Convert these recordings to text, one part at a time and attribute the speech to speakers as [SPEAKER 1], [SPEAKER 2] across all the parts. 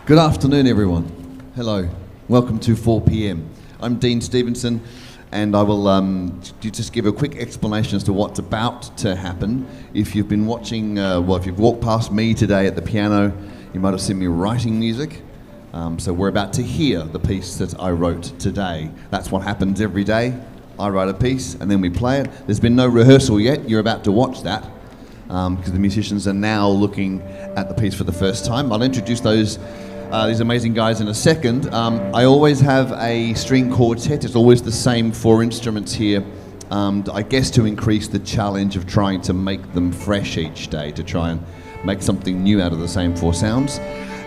[SPEAKER 1] Good afternoon, everyone. Hello. Welcome to 4 p.m. I'm Dean Stevenson, and I will just give a quick explanation as to what's about to happen. If you've been watching, if you've walked past me today at the piano, you might have seen me writing music. So we're about to hear the piece that I wrote today. That's what happens every day. I write a piece, and then we play it. There's been no rehearsal yet. You're about to watch that, because the musicians are now looking at the piece for the first time. I'll introduce these amazing guys in a second. I always have a string quartet. It's always the same 4 instruments here, I guess to increase the challenge of trying to make them fresh each day, to try and make something new out of the same 4 sounds.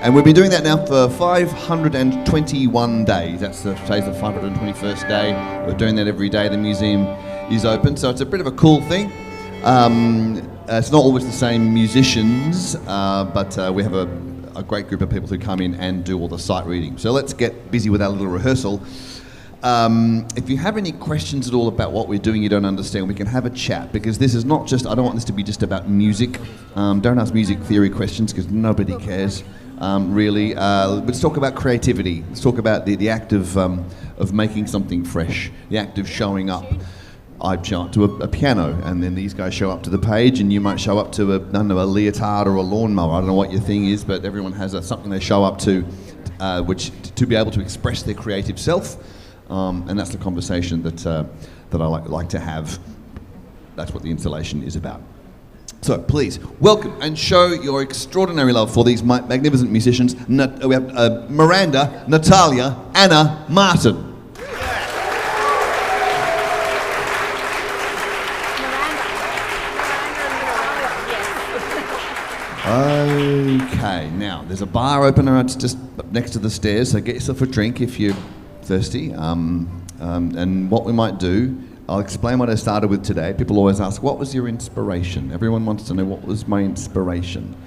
[SPEAKER 1] And we've been doing that now for 521 days. Today's the 521st day. We're doing that every day the museum is open, so it's a bit of a cool thing. It's not always the same musicians, but we have a great group of people who come in and do all the sight reading. So let's get busy with our little rehearsal. If you have any questions at all about what we're doing you don't understand, we can have a chat, because this is not just, I don't want this to be just about music. Don't ask music theory questions, because nobody cares, really. Let's talk about creativity. Let's talk about the act of making something fresh, the act of showing up. I show up to a piano, and then these guys show up to the page, and you might show up to a leotard or a lawnmower. I don't know what your thing is, but everyone has something they show up to, which to be able to express their creative self, and that's the conversation that I like to have. That's what the installation is about. So please welcome and show your extraordinary love for these magnificent musicians. We have Miranda, Natalia, Anna, Martin. Okay, now there's a bar open just next to the stairs, so get yourself a drink if you're thirsty. And what we might do, I'll explain what I started with today. People always ask, what was your inspiration? Everyone wants to know what was my inspiration.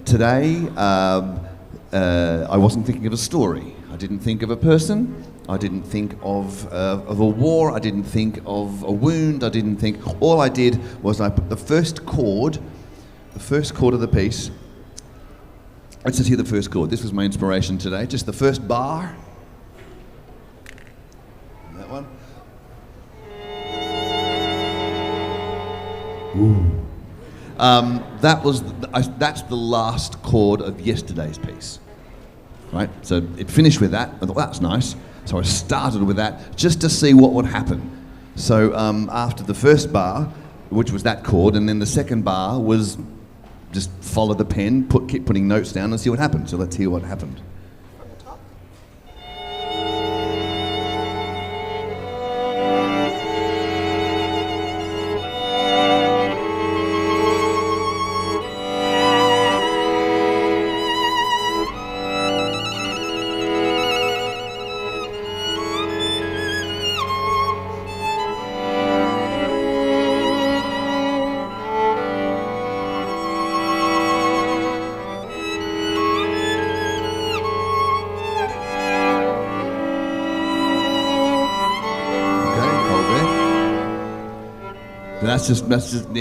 [SPEAKER 1] Today, I wasn't thinking of a story. I didn't think of a person. I didn't think of a war. I didn't think of a wound. All I did was I put the first chord of the piece. Let's just hear the first chord. This was my inspiration today. Just the first bar. That one. Ooh. That's the last chord of yesterday's piece. Right? So it finished with that. I thought, that's nice. So I started with that just to see what would happen. So after the first bar, which was that chord, and then the second bar was just follow the pen, keep putting notes down and see what happened. So let's hear what happened.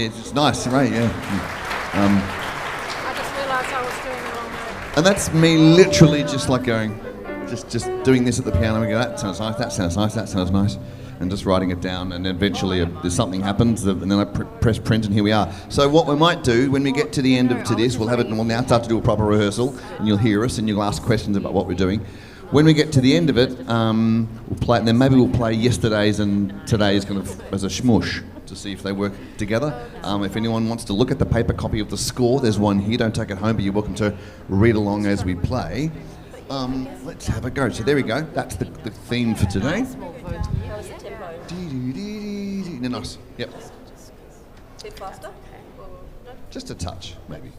[SPEAKER 1] It's nice, right? Yeah.
[SPEAKER 2] I just realised I was doing the wrong note.
[SPEAKER 1] And that's me literally just like going, just doing this at the piano and go, that sounds nice, that sounds nice, that sounds nice. and just writing it down, and eventually there's something happens, and then I press print, and here we are. So what we might do, when we get to the end of this, we'll have it, and we'll now start to do a proper rehearsal, and you'll hear us, and you'll ask questions about what we're doing. When we get to the end of it, we'll play, and then maybe we'll play yesterday's and today's kind of as a shmush to see if they work together. If anyone wants to look at the paper copy of the score, there's one here. Don't take it home, but you're welcome to read along as we play. Let's have a go. So there we go. That's the theme for today. No, nice. Yep.
[SPEAKER 2] A bit faster?
[SPEAKER 1] Just a touch, maybe.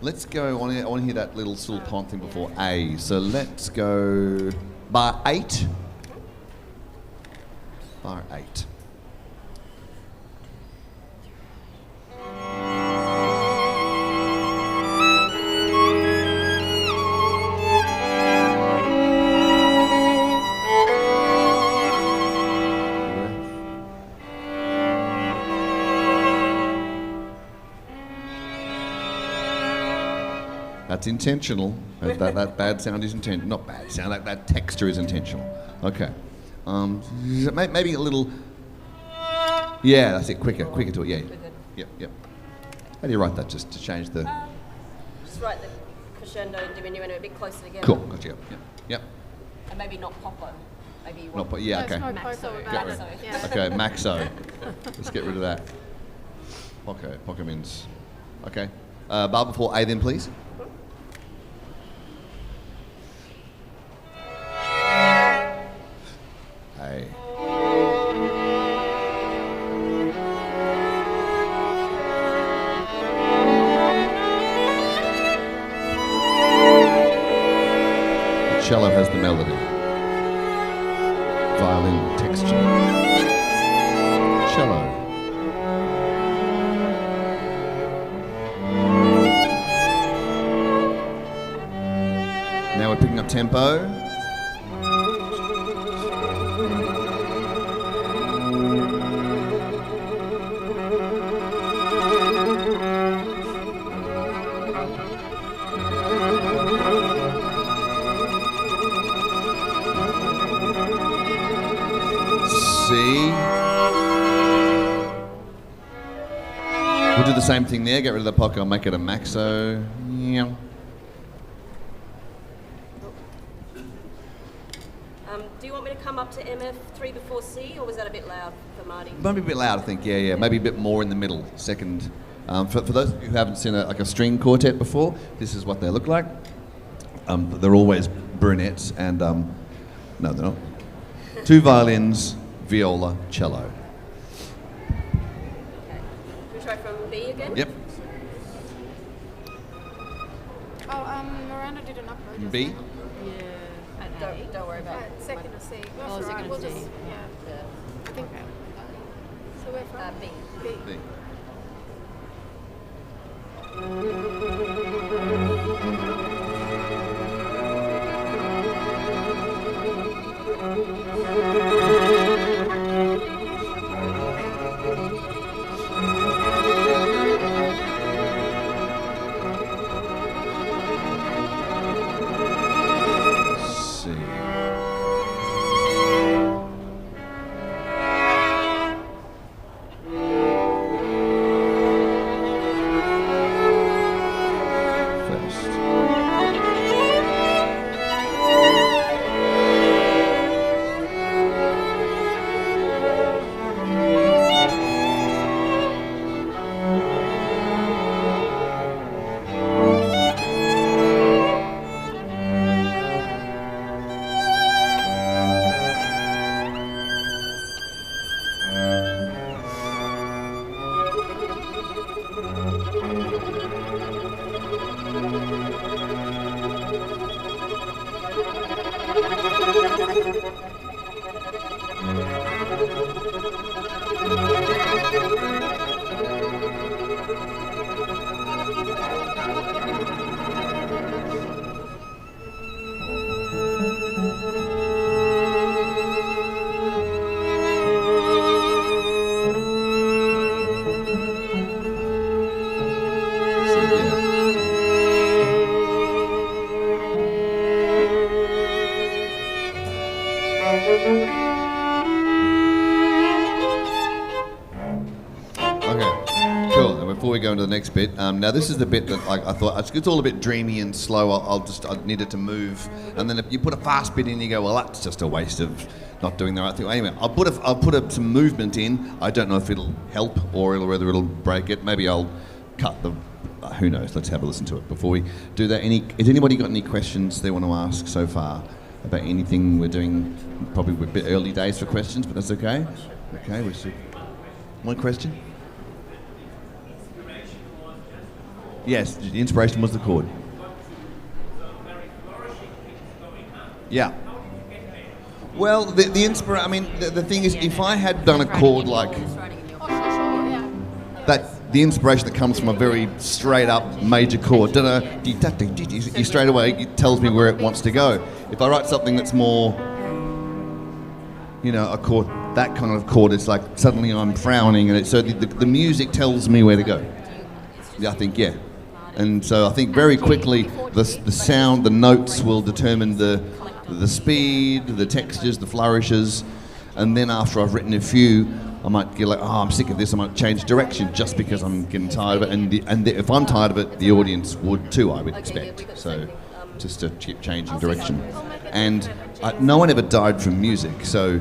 [SPEAKER 1] Let's go. I want to hear that little pont thing before A. So let's go bar 8. Bar 8. That's intentional. That bad sound is intentional. Not bad sound. That texture is intentional. Okay. Maybe a little. Yeah, that's it. Quicker to it. Yeah. Yep. How do you write that? Just to change the.
[SPEAKER 2] Just write the crescendo and diminuendo a bit closer together.
[SPEAKER 1] Cool. Gotcha. Yep.
[SPEAKER 2] And maybe not popo. Maybe you
[SPEAKER 1] Not. Yeah. Okay.
[SPEAKER 2] Maxo. Yeah.
[SPEAKER 1] Okay. Maxo. Let's get rid of that. Poco means. Okay. Bar before A then, please. A. The cello has the melody. Violin texture. Cello. Now we're picking up tempo. We'll do the same thing there, get rid of the pocket, I'll make it a maxo. Yeah.
[SPEAKER 2] Do you want me to come up to MF3 before C, or was that a bit loud for Marty?
[SPEAKER 1] Maybe a bit loud, I think, yeah. Maybe a bit more in the middle, second. For those of you who haven't seen a string quartet before, this is what they look like. They're always brunettes, and no, they're not. 2 violins, viola, cello.
[SPEAKER 2] Try from B again?
[SPEAKER 1] Yep.
[SPEAKER 3] Miranda did an upload.
[SPEAKER 1] B?
[SPEAKER 3] Yeah.
[SPEAKER 2] Don't worry about it.
[SPEAKER 3] Second of C.
[SPEAKER 2] Oh, second of C.
[SPEAKER 3] Yeah. I think. So we're from
[SPEAKER 2] B.
[SPEAKER 1] B. into the next bit. Now this is the bit that I thought it's all a bit dreamy and slow. I need it to move, and then if you put a fast bit in, you go, well, that's just a waste of not doing the right thing. Anyway, I'll put some movement in. I don't know if it'll help or whether it'll break it. Maybe I'll cut the. Who knows? Let's have a listen to it before we do that. Has anybody got any questions they want to ask so far about anything we're doing? Probably a bit early days for questions, but that's okay. Okay, we see. One question? Yes, the inspiration was the chord. Yeah. Well, the thing is, if I had done a chord like that, the inspiration that comes from a very straight up major chord, you straight away, it tells me where it wants to go. If I write something that's more, a chord, that kind of chord, it's like suddenly I'm frowning, and so the music tells me where to go. Yeah, I think, yeah. And so I think very quickly the sound, the notes will determine the speed, the textures, the flourishes, and then after I've written a few, I might get like, I'm sick of this, I might change direction just because I'm getting tired of it. And if I'm tired of it, the audience would too, I would expect. So just to keep changing direction. And no one ever died from music, so,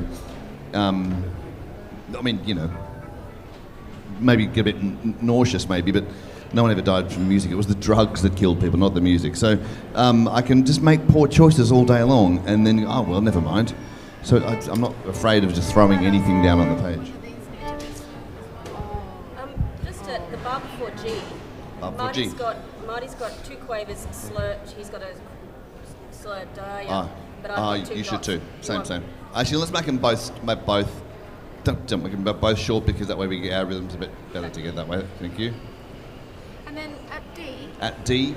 [SPEAKER 1] maybe get a bit nauseous maybe, but no one ever died from music. It was the drugs that killed people, not the music. So I can just make poor choices all day long and then, never mind. So I'm not afraid of just throwing anything down on the page.
[SPEAKER 2] Just at the bar before G. Marty's got two quavers, slur. He's got a slur dia. But I've got two
[SPEAKER 1] you should
[SPEAKER 2] dots.
[SPEAKER 1] too. Same. Actually, let's make them both. Don't make them both short because that way we get our rhythms a bit better together that way. Thank you.
[SPEAKER 3] And then at D.
[SPEAKER 1] At D.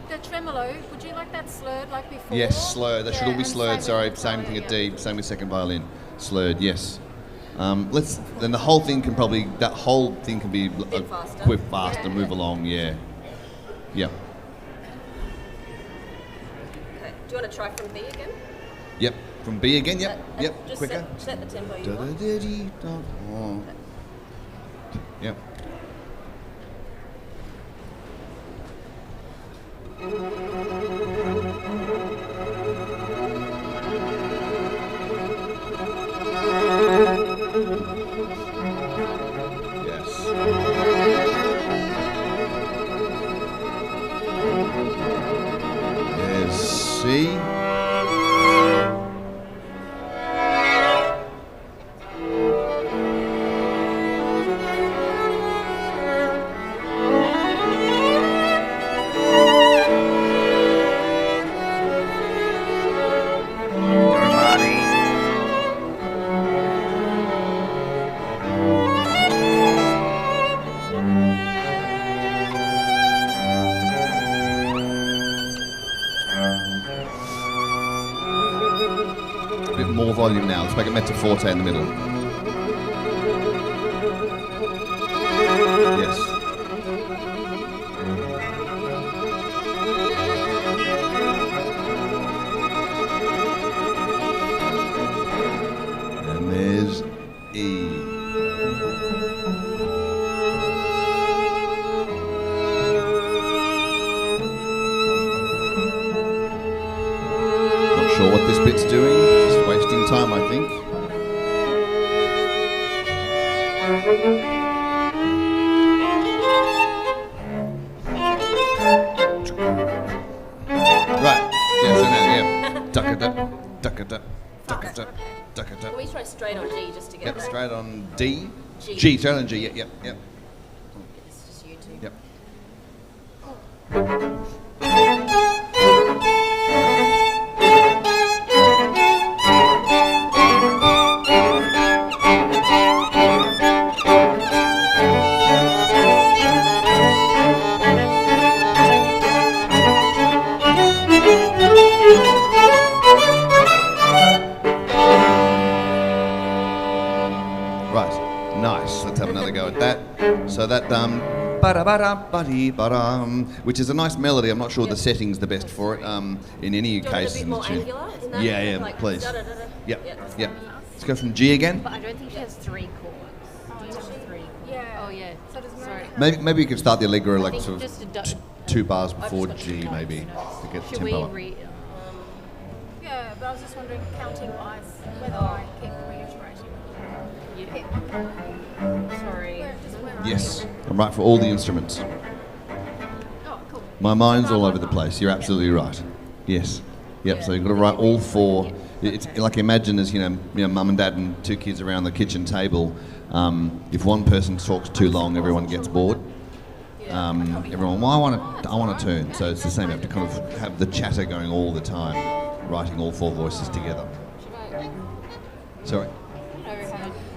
[SPEAKER 3] The tremolo, would you like that slurred like before?
[SPEAKER 1] Yes, slurred. That should all be slurred. Sorry,
[SPEAKER 3] with
[SPEAKER 1] same thing at D.
[SPEAKER 3] yeah.
[SPEAKER 1] Same with second violin. Slurred. Yes. Then the whole thing can be
[SPEAKER 2] bit faster.
[SPEAKER 1] quick, fast, and move along. Yeah. Yep.
[SPEAKER 2] Okay. Do you want to try from B again?
[SPEAKER 1] Yep. From B again. Yep. Yep.
[SPEAKER 2] Just
[SPEAKER 1] Quicker.
[SPEAKER 2] set the tempo you want.
[SPEAKER 1] Yep. Yes. There's C. More volume now. Let's make it mezzo forte in the middle. Yes. And there's E. Not sure what this bit's doing. Wasting time, I think. Right. Yeah, so now, yeah. Duck-a-duck.
[SPEAKER 2] Can we try straight on G just to get
[SPEAKER 1] Yep, straight on D.
[SPEAKER 2] G.
[SPEAKER 1] Straight on G, yep.
[SPEAKER 2] It's just you two.
[SPEAKER 1] Yep. So that which is a nice melody. I'm not sure the setting's the best for it. In any case,
[SPEAKER 2] A bit more angular in that?
[SPEAKER 1] yeah,
[SPEAKER 2] Like
[SPEAKER 1] please.
[SPEAKER 2] da-da-da-da.
[SPEAKER 1] Yep. Let's go from G again.
[SPEAKER 4] But I don't think she has three chords. Do you have three chords?
[SPEAKER 3] Yeah.
[SPEAKER 4] Oh, yeah.
[SPEAKER 3] So does Mary
[SPEAKER 4] Sorry.
[SPEAKER 3] have
[SPEAKER 1] Maybe you could start the Allegro like
[SPEAKER 3] think
[SPEAKER 1] sort
[SPEAKER 3] just
[SPEAKER 1] of
[SPEAKER 3] a do-
[SPEAKER 1] 2 bars
[SPEAKER 3] I've
[SPEAKER 1] before
[SPEAKER 3] just got
[SPEAKER 1] G,
[SPEAKER 3] two
[SPEAKER 1] maybe,
[SPEAKER 3] notes,
[SPEAKER 1] to get the
[SPEAKER 3] Should we
[SPEAKER 1] tempo up.
[SPEAKER 4] Yeah, but I was just wondering, counting-wise, whether I keep reiterating.
[SPEAKER 3] Sorry.
[SPEAKER 1] Yes, I'm right for all the instruments.
[SPEAKER 4] Oh, cool.
[SPEAKER 1] My mind's all over the place. You're absolutely right. Yes. Yep. So you've got to write all 4. It's like imagine as mum and dad and 2 kids around the kitchen table. If one person talks too long, everyone gets bored. Everyone, well, I want to turn. So it's the same. You have to kind of have the chatter going all the time, writing all 4 voices together. Sorry.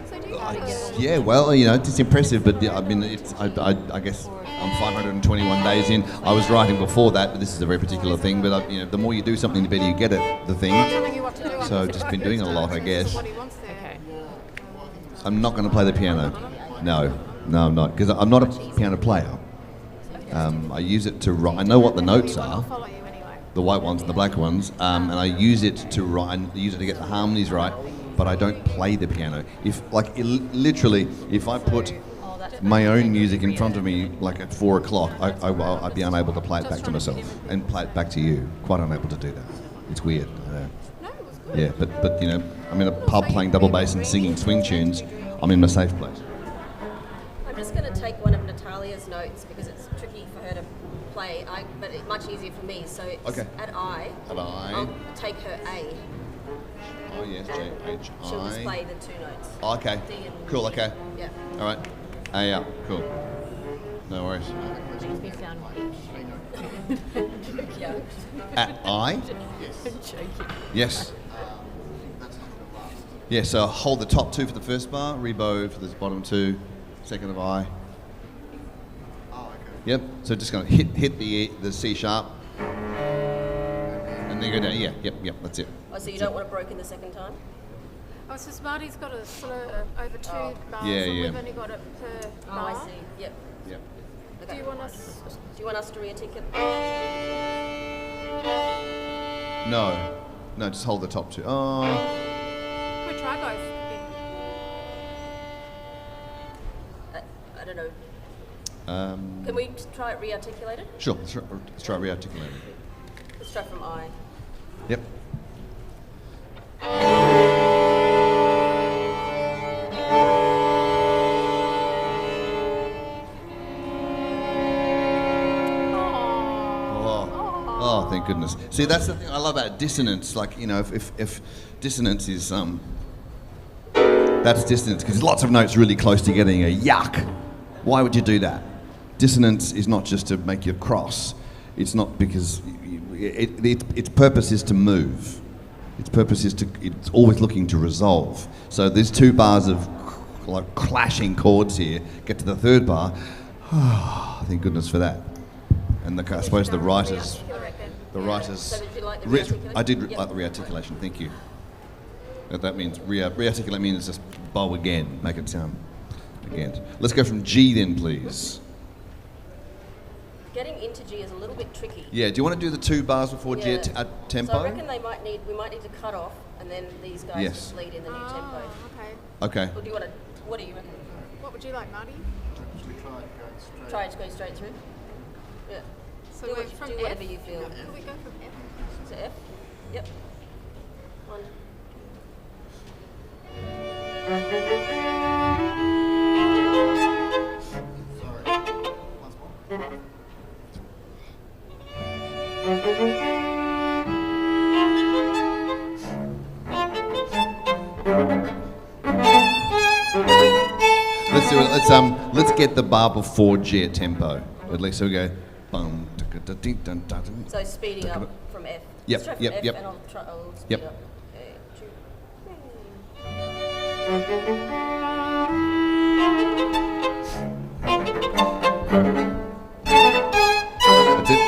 [SPEAKER 4] So do you have
[SPEAKER 1] Yeah, well, it's impressive, but I mean, I guess I'm 521 days in. I was writing before that, but this is a very particular thing. But the more you do something, the better you get at the thing.
[SPEAKER 4] telling you what to do?
[SPEAKER 1] So I've just been doing it a lot, I guess.
[SPEAKER 4] What he wants there.
[SPEAKER 3] Okay.
[SPEAKER 1] I'm not going to play the piano. No, I'm not, because I'm not a piano player. I use it to write. I know what the notes
[SPEAKER 4] I'll
[SPEAKER 1] are,
[SPEAKER 4] follow you anyway.
[SPEAKER 1] the white ones and the black ones, and I use it to write. I use it to get the harmonies right, but I don't play the piano. Literally, if I put my own music in front of me, like at 4 o'clock, I'd be unable to play it back to myself and play it back to you. Quite unable to do that. It's weird. I know.
[SPEAKER 4] No, it was good.
[SPEAKER 1] Yeah, but I'm in a pub playing double bass and singing swing tunes. I'm in a safe place.
[SPEAKER 2] I'm just going to take one of Natalia's notes because it's tricky for her to play, but it's much easier for me. So it's
[SPEAKER 1] Okay.
[SPEAKER 2] at I.
[SPEAKER 1] At I.
[SPEAKER 2] I'll take her A.
[SPEAKER 1] Oh yes, J H
[SPEAKER 2] She'll just
[SPEAKER 1] I.
[SPEAKER 2] play the 2 notes.
[SPEAKER 1] Okay.
[SPEAKER 2] D and
[SPEAKER 1] Cool. Okay.
[SPEAKER 2] Yeah.
[SPEAKER 1] All right. A yeah. Cool. No worries.
[SPEAKER 3] Makes me sound
[SPEAKER 2] Yeah.
[SPEAKER 1] At I. Yes. Yeah. So hold the top 2 for the first bar. Rebow for the bottom 2. Second of I. Yep. So just gonna hit the C sharp, and then go down. Yeah. Yep. That's it.
[SPEAKER 2] Oh, so you don't want it broken the second time?
[SPEAKER 4] Oh, so Smarty's got a slur over 2 bars,
[SPEAKER 1] Yeah,
[SPEAKER 4] and
[SPEAKER 1] yeah.
[SPEAKER 4] we've only got it per
[SPEAKER 2] Oh,
[SPEAKER 4] bar.
[SPEAKER 2] I see. Yep.
[SPEAKER 1] Yep.
[SPEAKER 2] Okay.
[SPEAKER 4] Do you want us?
[SPEAKER 2] Do you want us to re-articulate?
[SPEAKER 1] No. Just hold the top 2. Oh.
[SPEAKER 4] Can we try both?
[SPEAKER 2] I don't know.
[SPEAKER 1] Um,
[SPEAKER 2] Can we try it re-articulated?
[SPEAKER 1] Sure. Let's try re-articulating.
[SPEAKER 2] Let's try from I.
[SPEAKER 1] Yep. Oh, thank goodness. See, that's the thing I love about dissonance. Like, if dissonance is that's dissonance because lots of notes really close together and you go, yuck. Why would you do that? Dissonance is not just to make you cross. It's not because its purpose is to move. Its purpose is it's always looking to resolve. So there's 2 bars of like clashing chords here. Get to the 3rd bar. Thank goodness for that. And I suppose the writers.
[SPEAKER 2] So did you like the
[SPEAKER 1] I did
[SPEAKER 2] re-articulation?
[SPEAKER 1] like the re-articulation. Thank you. That means re-articulate means just bow again, make it sound again. Let's go from G then, please.
[SPEAKER 2] Getting into G is a little bit tricky.
[SPEAKER 1] Yeah. Do you want to do the 2 bars before G
[SPEAKER 2] Yeah.
[SPEAKER 1] at tempo?
[SPEAKER 2] So I reckon we might need to cut off, and then these guys
[SPEAKER 1] Yes.
[SPEAKER 2] just lead in the new tempo.
[SPEAKER 4] Okay.
[SPEAKER 1] Okay.
[SPEAKER 2] Or do you want to? What do you reckon?
[SPEAKER 4] What would you like, Marty?
[SPEAKER 2] Try to go straight through. Yeah.
[SPEAKER 4] So
[SPEAKER 2] do
[SPEAKER 4] we're
[SPEAKER 2] what,
[SPEAKER 4] from
[SPEAKER 2] do
[SPEAKER 4] F?
[SPEAKER 2] whatever you feel.
[SPEAKER 4] Could we go from F?
[SPEAKER 2] To F. Yep. 1.
[SPEAKER 1] Let's do it. Let's get the bar before G at tempo. At least so we go. Bum, dun, dun.
[SPEAKER 2] So speeding up from F.
[SPEAKER 1] Yep,
[SPEAKER 2] Let's try from
[SPEAKER 1] yep,
[SPEAKER 2] F,
[SPEAKER 1] yep.
[SPEAKER 2] and I'll speed
[SPEAKER 1] Yep.
[SPEAKER 2] up. Okay, 2, 3.
[SPEAKER 1] That's it.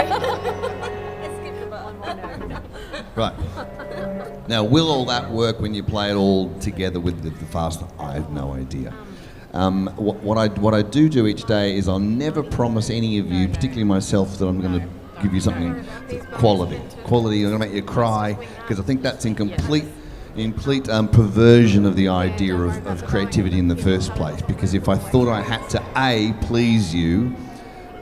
[SPEAKER 2] Skip the bar.
[SPEAKER 1] Right. Now, will all that work when you play it all together with the fast? I have no idea. What I do each day is I'll never promise any of you, particularly myself, that I'm going to give you something that's quality. Quality, I'm going to make you cry, because I think that's in complete perversion of the idea of creativity in the first place. Because if I thought I had to A, please you,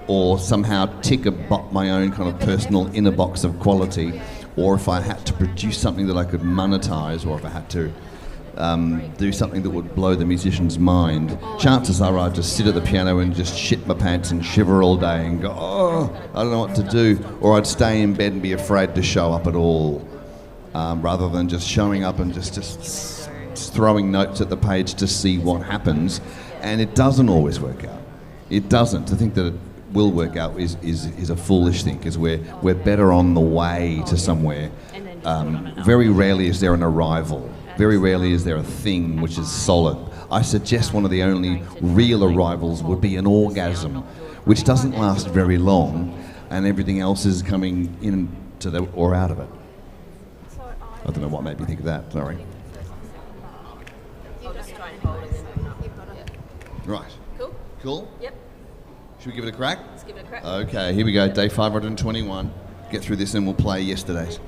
[SPEAKER 1] or somehow tick my own kind of personal inner box of quality, or if I had to produce something that I could monetize, or if I had to do something that would blow the musician's mind, chances are I'd just sit at the piano and just shit my pants and shiver all day and go, oh, I don't know what to do. Or I'd stay in bed and be afraid to show up at all, rather than just showing up and just throwing notes at the page to see what happens. And it doesn't always work out. It doesn't. To think that it will work out is a foolish thing, because we're better on the way to somewhere. Very rarely is there an arrival. Very rarely is there a thing which is solid. I suggest one of the only real arrivals would be an orgasm, which doesn't last very long, and everything else is coming into or out of it. I don't know what made me think of that, sorry.
[SPEAKER 2] I'll just try and hold it.
[SPEAKER 1] Right.
[SPEAKER 2] Cool?
[SPEAKER 1] Cool?
[SPEAKER 2] Yep.
[SPEAKER 1] Should we give it a crack?
[SPEAKER 2] Let's give it a crack.
[SPEAKER 1] Okay, here we go, day 521. Get through this and we'll play yesterday's.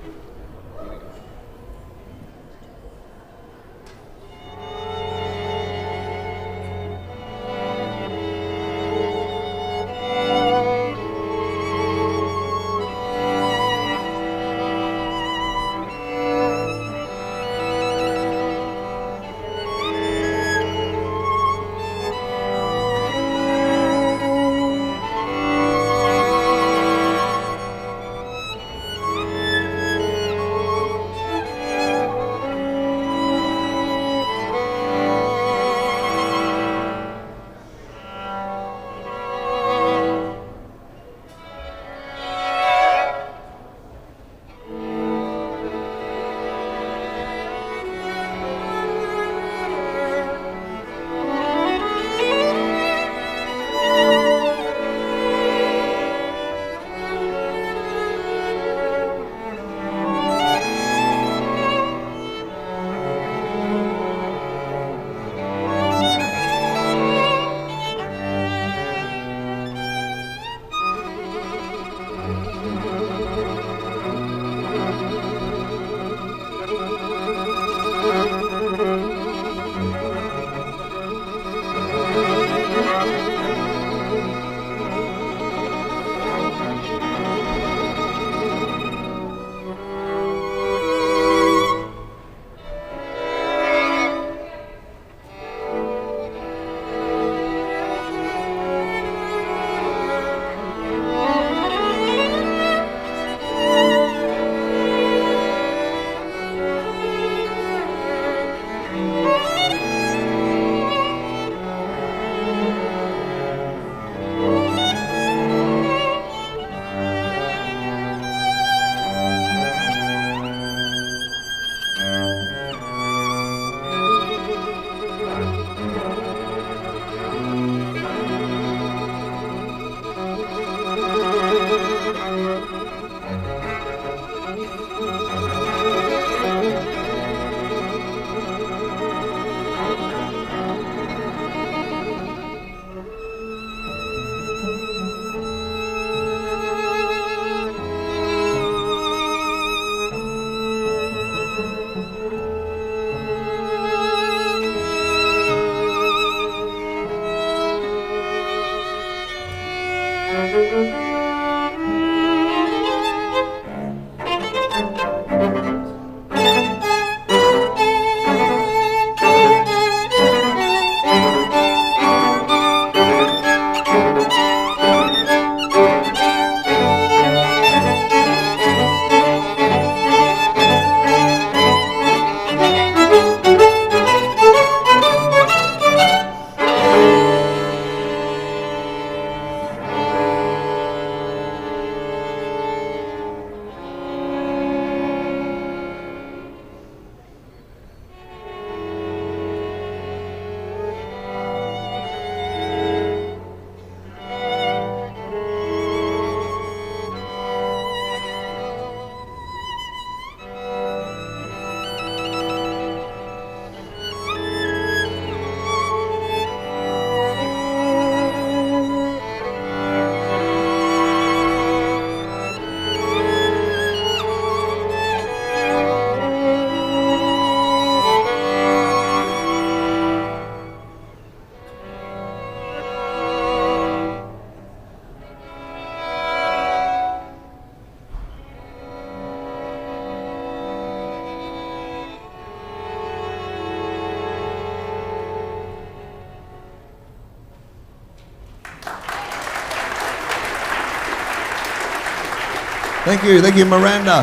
[SPEAKER 1] Thank you, Miranda.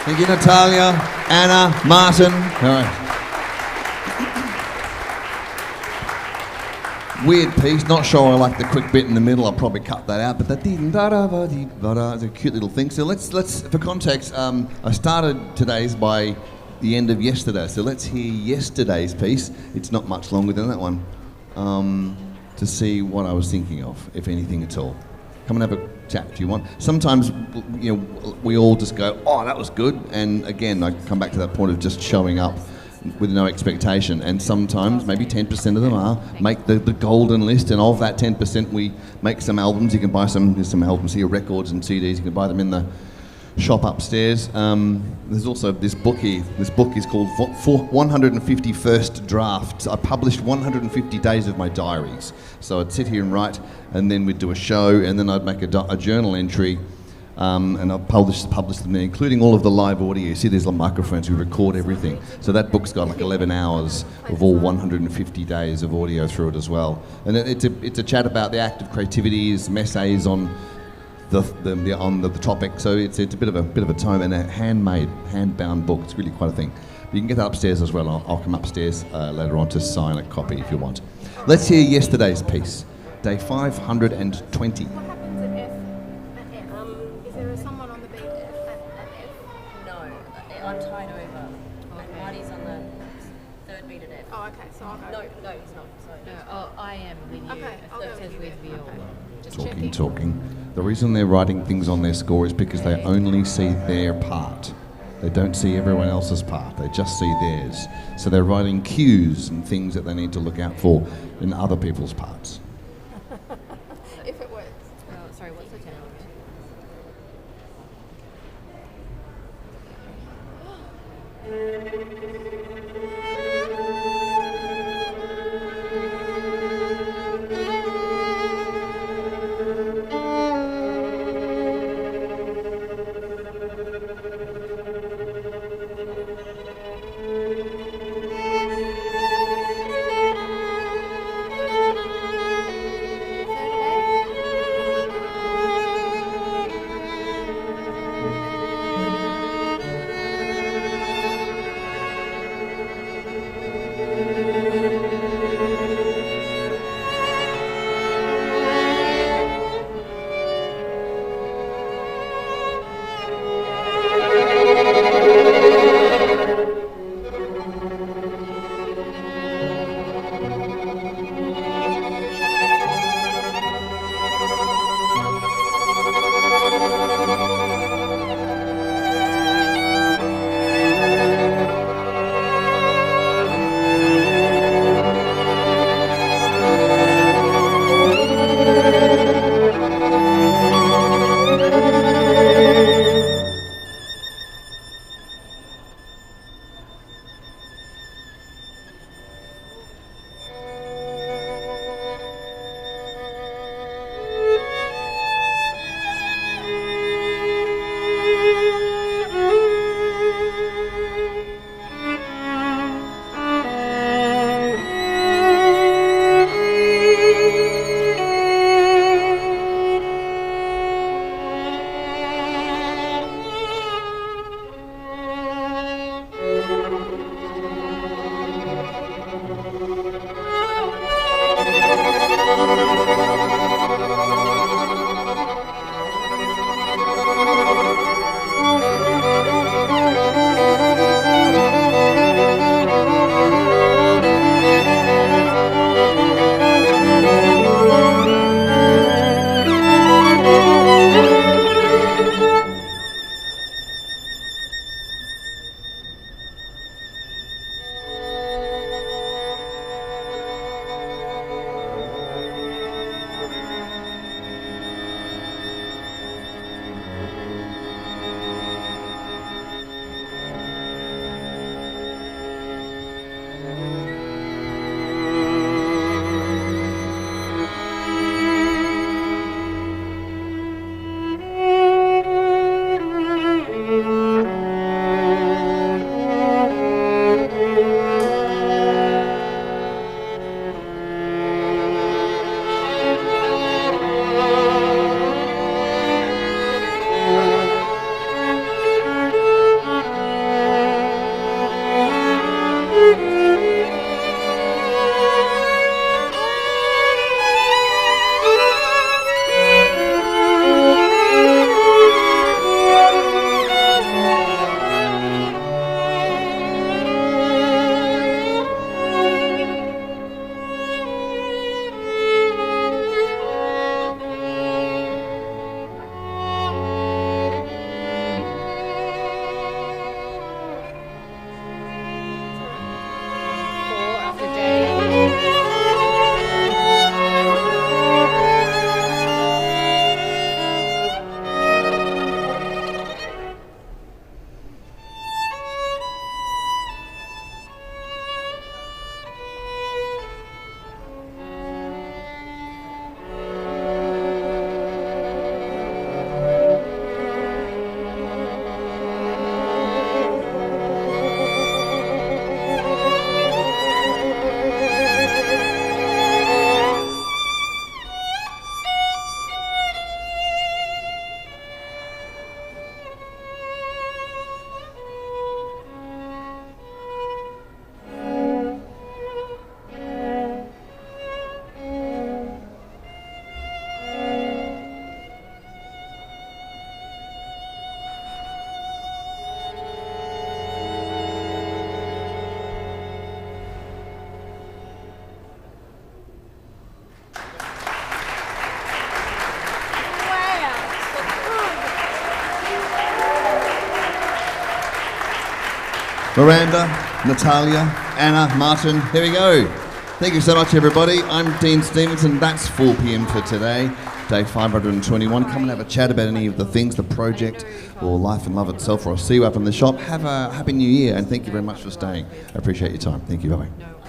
[SPEAKER 1] Thank you, Natalia, Anna, Martin. All right. Weird piece, not sure I like the quick bit in the middle, I'll probably cut that out, but that it's a cute little thing. So let's for context, I started today's by the end of yesterday, so let's hear yesterday's piece. It's not much longer than that one, to see what I was thinking of, if anything at all. Come and have a chat if you want. Sometimes, you know, we all just go, oh, that was good, and again, I come back to that point of just showing up with no expectation, and sometimes maybe 10% of them make the golden list, and of that 10% we make some albums. You can buy there's some albums here, records and CDs, you can buy them in the shop upstairs. There's also this book here. This book is called 150 First Drafts. I published 150 days of my diaries. So I'd sit here and write, and then we'd do a show, and then I'd make a journal entry, and I'll publish them there, including all of the live audio. You see there's the microphones, we record everything. So that book's got like 11 hours of all 150 days of audio through it as well. And it's a chat about the act of creativity, some essays on the topic. So it's a bit of a tome, and a hand-bound book. It's really quite a thing. But you can get that upstairs as well. I'll come upstairs later on to sign a copy if you want. Let's hear yesterday's piece, day 520.
[SPEAKER 4] What happens at F and F? Is there someone on the beat at F?
[SPEAKER 2] No, I'm tied over. And Marty's on the third beat at F.
[SPEAKER 4] Oh, okay, so I'll go.
[SPEAKER 2] No, he's not. Sorry.
[SPEAKER 5] No, I am with you.
[SPEAKER 4] Okay, I'll go
[SPEAKER 5] It says
[SPEAKER 4] with
[SPEAKER 5] with
[SPEAKER 4] you.
[SPEAKER 5] viola.
[SPEAKER 4] Okay. Just
[SPEAKER 1] Talking. The reason they're writing things on their score is because they only see their part. They don't see everyone else's part. They just see theirs. So they're writing cues and things that they need to look out for in other people's parts.
[SPEAKER 4] If it works.
[SPEAKER 5] Oh, sorry, what's the tenor?
[SPEAKER 1] Miranda, Natalia, Anna, Martin. Here we go. Thank you so much, everybody. I'm Dean Stevenson. That's 4 p.m. for today, day 521. Come and have a chat about any of the things, the project, or life and love itself, or I'll see you up in the shop. Have a happy new year, and thank you very much for staying. I appreciate your time. Thank you. Bye-bye.